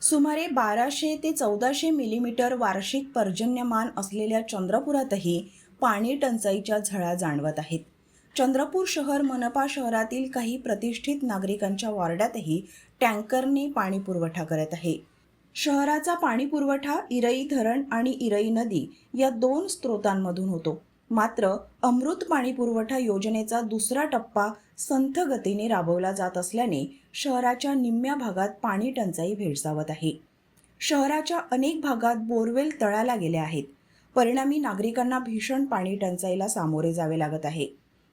सुमारे 1200 ते 1400 मिलीमीटर वार्षिक पर्जन्यमान असलेल्या चंद्रपुरातही पाणी टंचाईच्या झळा जाणवत आहेत. चंद्रपूर शहर मनपा शहरातील काही प्रतिष्ठित नागरिकांच्या वॉर्डातही टँकरने पाणी पुरवठा करत आहे. शहराचा पाणी पुरवठा इरई धरण आणि इरई नदी या दोन स्रोतांमधून होतो. मात्र अमृत पाणी पुरवठा योजनेचा दुसरा टप्पा संथ गतीने राबवला जात असल्याने शहराच्या निम्म्या भागात पाणी टंचाई भेडसावत आहे. शहराच्या अनेक भागात बोरवेल तळाला गेल्या आहेत. परिणामी नागरिकांना भीषण पाणी टंचाईला सामोरे जावे लागत आहे.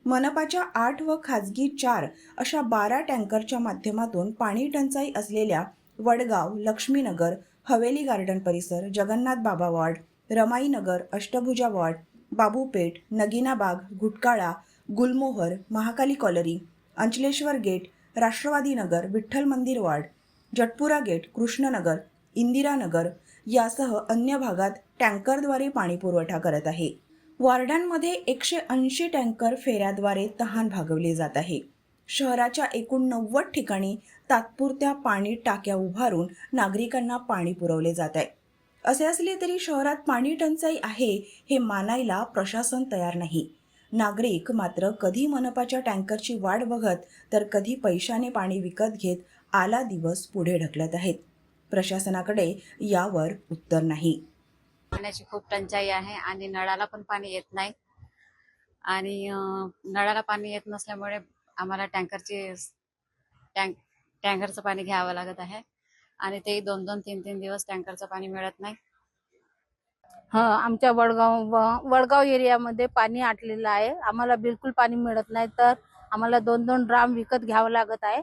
मनपाच्या 8 व खाजगी 4 अशा 12 टँकरच्या माध्यमातून पाणी टंचाई असलेल्या वडगाव, लक्ष्मीनगर, हवेली गार्डन परिसर, जगन्नाथ बाबा वॉर्ड, रमाईनगर, अष्टभुजा वॉर्ड, बाबूपेठ, नगीनाबाग, घुटकाळा, गुलमोहर, महाकाली कॉलनी, अंचलेश्वर गेट, राष्ट्रवादी नगर, विठ्ठल मंदिर वॉर्ड, जटपुरा गेट, कृष्णनगर, इंदिरानगर यासह अन्य भागात टँकरद्वारे पाणी पुरवठा करत आहे. वॉर्डांमध्ये 180 टँकर फेऱ्याद्वारे तहान भागवली जात आहे. शहराच्या एकूण 90 ठिकाणी तात्पुरत्या पाणी टाक्या उभारून नागरिकांना पाणी पुरवले जात आहे. असे असले तरी शहरात पाणी टंचाई आहे हे मानायला प्रशासन तयार नाही. नागरिक मात्र कधी मनपाच्या टँकरची वाट बघत तर कधी पैशाने पाणी विकत घेत आला दिवस पुढे ढकलत आहेत. प्रशासनाकडे यावर उत्तर नाही. पाण्याची खूप टंचाई आहे आणि नळाला पण पाणी येत नाही आणि नळाला पाणी येत नसल्यामुळे आम्हाला टँकरचं पाणी घ्यावं लागत आहे आणि ते 2-2, 3-3 दिवस टँकरचं पाणी मिळत नाही. आमच्या वडगाव एरियामध्ये पाणी आटलेलं आहे. आम्हाला बिलकुल पाणी मिळत नाही, तर आम्हाला 2-2 ड्राम विकत घ्यावं लागत आहे.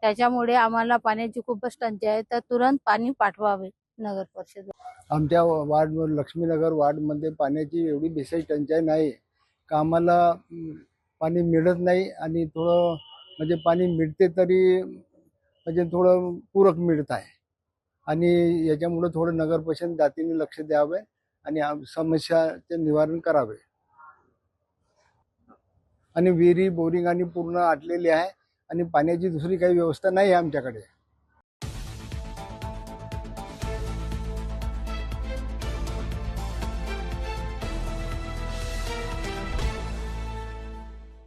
त्याच्यामुळे आम्हाला पाण्याची खूपच टंचाई आहे, तर तुरंत पाणी पाठवावे नगर परिषद. आमच्या वार्डवर लक्ष्मीनगर वार्डमध्ये पाण्याची एवढी बेसाई टंचाई नाही का आम्हाला पाणी मिळत नाही आणि थोडं म्हणजे पाणी मिळते तरी म्हणजे थोडं पूरक मिळत आहे आणि याच्यामुळे थोडं नगर परिषद जातीने लक्ष द्यावे आणि समस्याचे निवारण करावे. आणि विहिरी बोरिंग आणि पूर्ण आटलेली आहे आणि पाण्याची दुसरी काही व्यवस्था नाही आहे आमच्याकडे.